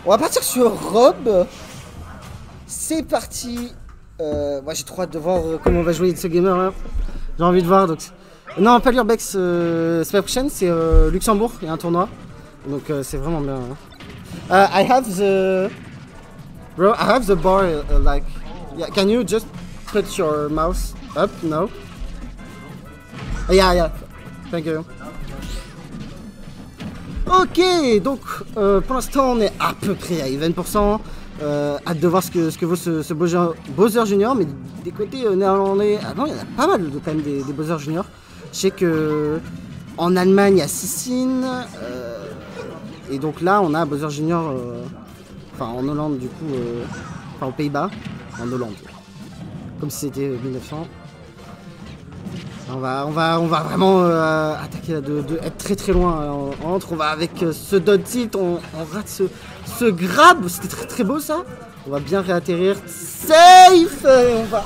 On va partir sur Rob. C'est parti. Moi j'ai trop hâte de voir comment on va jouer ce gamer là. J'ai envie de voir donc. Non, pas l'Urbex, c'est pas prochaine, c'est Luxembourg, il y a un tournoi. Donc c'est vraiment bien. Hein. I have the. Bro, I have the bar like. Yeah, can you just put your mouse up? No? Yeah. Thank you. Ok, donc pour l'instant on est à peu près à 20%. Hâte de voir ce que vaut ce Bowser Junior, mais des côtés néerlandais, ah non, il y en a pas mal quand même des Bowser Junior. Je sais que en Allemagne il y a Sissin, et donc là on a Bowser Junior, enfin en Hollande du coup, enfin aux Pays-Bas, en Hollande, comme si c'était 1900. On va vraiment attaquer là, de être très très loin. On va avec ce dodge tilt, on rate ce grab, c'était très très beau ça. On va bien réatterrir, safe. On va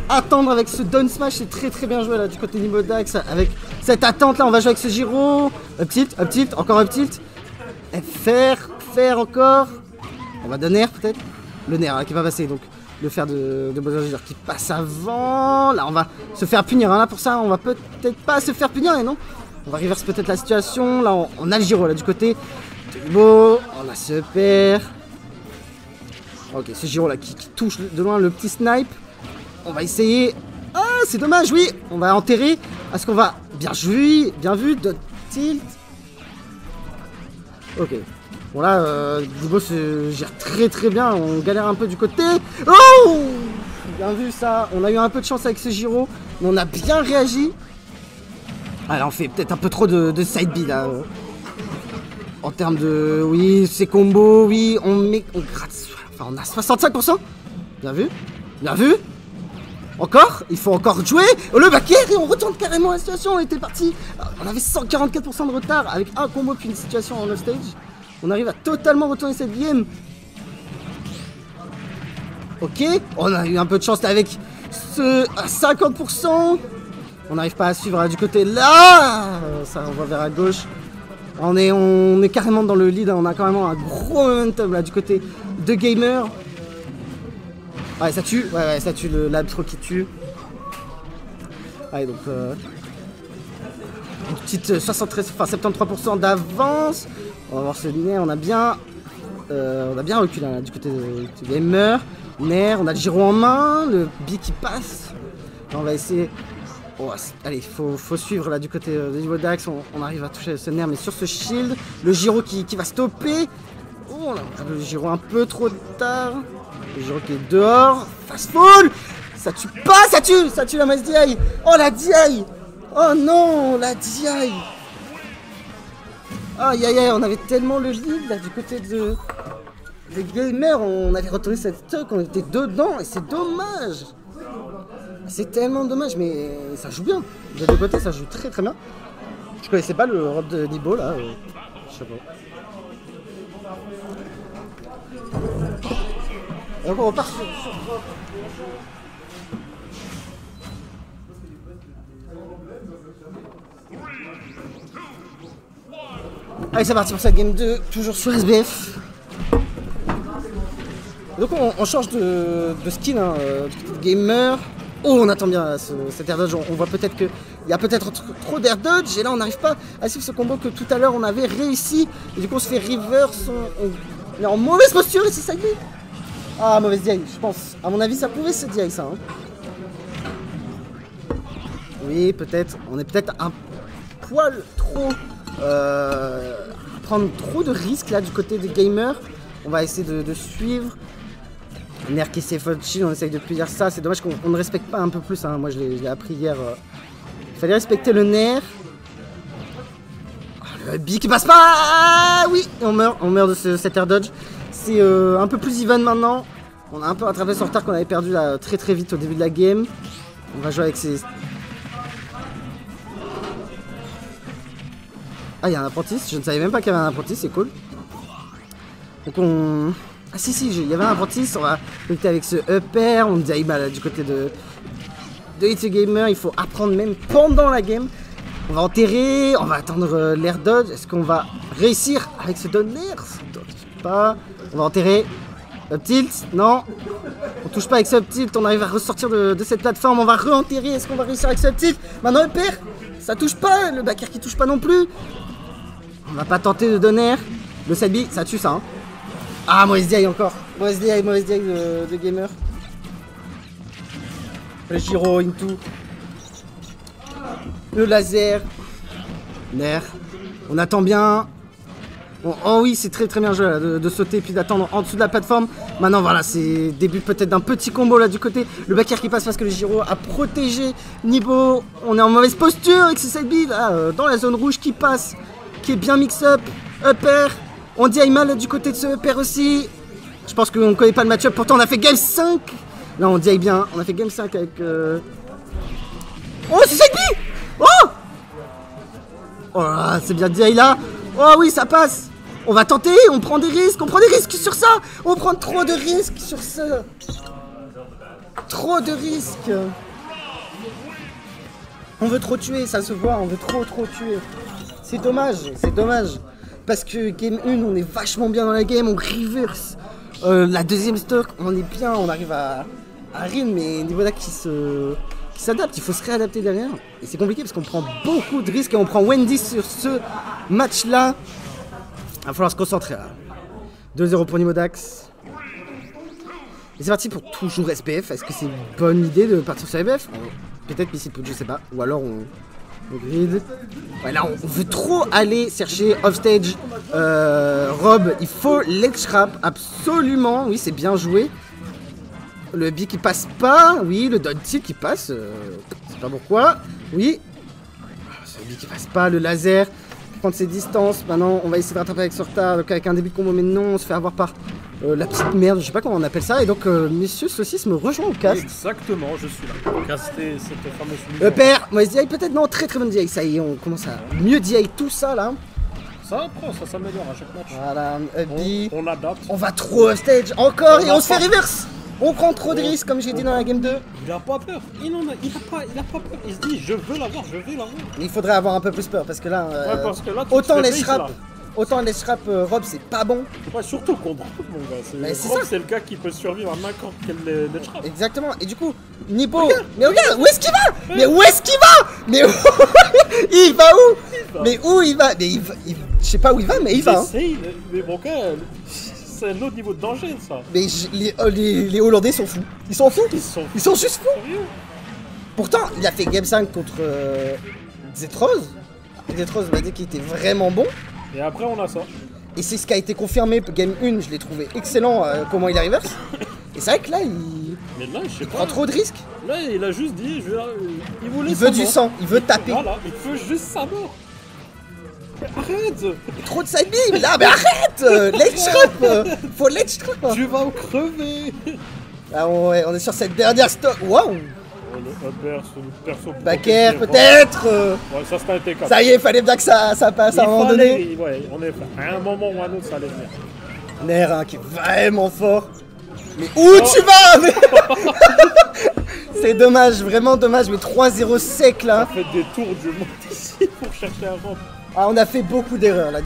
attendre avec ce down smash, c'est très très bien joué là du côté niveau Dax. Avec cette attente là, on va jouer avec ce gyro. Up tilt, encore up tilt. Faire encore. On va donner peut-être. Le nerf là, qui va passer donc. Le fer de Bowser Junior qui passe avant. Là on va se faire punir hein. Là pour ça on va peut-être pas se faire punir et non. On va reverse peut-être la situation. Là on a le gyro là du côté de Beau. On a ce père. Ok, ce gyro là qui touche de loin le petit snipe. On va essayer. Ah c'est dommage, oui. On va enterrer. Est-ce qu'on va. Bien joué, bien vu. Dot tilt. Ok. Bon là, Dubo se gère très très bien, on galère un peu du côté. Oh! Bien vu ça, on a eu un peu de chance avec ce gyro, mais on a bien réagi. Ah là on fait peut-être un peu trop de side B là. En termes de... Oui, ces combos, oui, on gratte... Enfin on a 65%. Bien vu, bien vu. Encore, il faut encore jouer. Oh, le back air et on retourne carrément la situation, on était parti. On avait 144% de retard avec un combo puis une situation en off-stage. On arrive à totalement retourner cette game. Ok, on a eu un peu de chance là avec ce 50%. On n'arrive pas à suivre là, du côté là. Ça, on va vers à gauche. On est carrément dans le lead. On a carrément un gros momentum là du côté de Gamer. Ouais, ça tue. Ouais, ça tue l'abstro qui tue. Allez, donc... une petite 73% d'avance. On va voir ce linéaire, on a bien reculé là, du côté de Gamer. Nair, on a le gyro en main, le B qui passe. Là, on va essayer. Oh, allez, faut suivre là du côté de niveau Dax. On arrive à toucher ce Nair, mais sur ce shield, le gyro qui va stopper. Oh, on a le gyro un peu trop tard. Le gyro qui est dehors. Fast fall. Ça tue pas, ça tue la masse DI. Oh la DI. Oh non, la DI. Aïe aïe aïe, on avait tellement le lead là du côté des Gamers, on avait retourné cette stock, on était dedans et c'est dommage. C'est tellement dommage, mais ça joue bien. De deux côtés, ça joue très très bien. Je connaissais pas le Rob de Nibo là, je sais pas. Donc on repart sur Rob. Allez, c'est parti pour cette game 2, toujours sur SBF. Donc on change de skin, hein, Gamer. Oh, on attend bien cet air dodge, on voit peut-être qu'il y a peut-être trop d'air dodge, et là on n'arrive pas à suivre ce combo que tout à l'heure on avait réussi. Et du coup on se fait reverse, on est en mauvaise posture et c'est ça. Ah, mauvaise DI, je pense. À mon avis ça pouvait se DI ça. Hein. Oui, peut-être, on est peut-être un poil trop... prendre trop de risques là du côté des Gamers. On va essayer de suivre. Nair qui s'est fauché, on essaye de punir ça. C'est dommage qu'on ne respecte pas un peu plus. Hein. Moi je l'ai appris hier. Il fallait respecter le Nair. Oh, le B qui passe pas. Ah, oui, on meurt de cet air dodge. C'est un peu plus even maintenant. On a un peu rattrapé son retard qu'on avait perdu là très très vite au début de la game. On va jouer avec ces... Ah, il y a un apprentice, je ne savais même pas qu'il y avait un apprentice, c'est cool. Donc on... Ah si, il y avait un apprentice, on va lutter avec ce upper, on dit bah, du côté de It's a Gamer, il faut apprendre même pendant la game. On va enterrer, on va attendre l'air dodge, est-ce qu'on va réussir avec ce down air? pas. On va enterrer. Up tilt, non. On touche pas avec ce up tilt, on arrive à ressortir de cette plateforme, on va re-enterrer, est-ce qu'on va réussir avec ce up tilt? Maintenant le père, ça touche pas, le backer qui touche pas non plus. On va pas tenter de donner. Le side B, ça tue ça hein. Ah mauvaise DI encore. Mauvaise DI de gamer. Le gyro into. Le laser. Nair. On attend bien. Oh oui, c'est très bien joué là, de sauter puis d'attendre en dessous de la plateforme. Maintenant voilà, c'est début peut-être d'un petit combo là du côté. Le backer qui passe parce que le gyro a protégé Nibo. On est en mauvaise posture avec ce side B là, dans la zone rouge qui passe, qui est bien mix-up. Upper. On dit mal du côté de ce upper aussi. Je pense qu'on ne connaît pas le match-up, pourtant on a fait game 5. Là on dit bien, on a fait game 5 avec... Oh c'est side B. Oh, oh là, c'est bien DI là. Oh oui ça passe. On va tenter, on prend des risques sur ça. On prend trop de risques sur ça. Trop de risques. On veut trop tuer, ça se voit, on veut trop tuer. C'est dommage. Parce que game 1, on est vachement bien dans la game, on reverse. La deuxième stock, on est bien, on arrive à Rin, mais niveau là qui s'adapte, il faut se réadapter derrière. Et c'est compliqué parce qu'on prend beaucoup de risques et on prend Wendy sur ce match-là. Il va falloir se concentrer là. 2-0 pour Nimodax. Et c'est parti pour toujours SPF. Est-ce que c'est une bonne idée de partir sur SPF? Peut-être Missile Put, je sais pas. Ou alors on grid. Ouais, là on veut trop aller chercher offstage. Rob, il faut ledge trap absolument. Oui, c'est bien joué. Le B qui passe pas. Oui, le dodge tilt qui passe. Je sais pas pourquoi. Oui. C'est le B qui passe pas. Le laser. Prendre ses distances. Maintenant, on va essayer de rattraper avec ce retard. Donc, avec un début de combo, mais non, on se fait avoir par la petite merde. Je sais pas comment on appelle ça. Et donc, Monsieur Saucisse me rejoint au cast. Exactement, je suis là pour caster cette fameuse mise. Père, mauvaise DI peut-être? Non, très bonne DI. Ça y est, on commence à mieux DI tout ça là. Ça apprend, ça s'améliore à chaque match. Voilà, on adapte. On va trop stage encore et on se fait reverse. On prend trop de risques comme j'ai dit dans la game 2. Il a pas peur, il a pas peur. Il se dit je veux l'avoir, je vais l'avoir. Mais il faudrait avoir un peu plus peur parce que là, ouais, parce que là autant les scraps Rob c'est pas bon. Ouais, surtout contre Rob mon gars. Rob c'est le gars qui peut survivre à n'importe quel les scraps. Exactement, et du coup, Nibo, mais regarde, où est-ce qu'il va? Mais où est-ce qu'il va? Mais où il va où? Mais où il va? Mais je sais pas où il va, mais il va. Mais mon gars, c'est un autre niveau de danger ça. Mais les Hollandais sont fous. Ils sont fous. Ils sont juste fous. Pourtant, il a fait game 5 contre Zetroz. Zetroz m'a dit qu'il était vraiment bon. Et après on a ça. Et c'est ce qui a été confirmé, game 1, je l'ai trouvé excellent comment il a reverse. Et c'est vrai que là, mais là, je sais pas. Prend trop de risques. Là, il a juste dit, il veut du sang, il veut taper. Voilà, il veut juste sa mort. Mais arrête! Trop de side beam là, mais arrête! Ledge trap! Faut ledge trap! Tu vas crever! Ah ouais, on est sur cette dernière stock. Waouh! Perso. Backer peut-être! Ouais, ça c'était un TK. Ça y est, fallait bien que ça passe à un moment donné. Ouais, on est à un moment ou à un autre, ça allait venir. Nair hein, qui est vraiment fort. Mais où tu vas? C'est dommage, vraiment dommage, mais 3-0 sec là. On a fait des tours du monde ici pour chercher un robe. Ah, on a fait beaucoup d'erreurs là.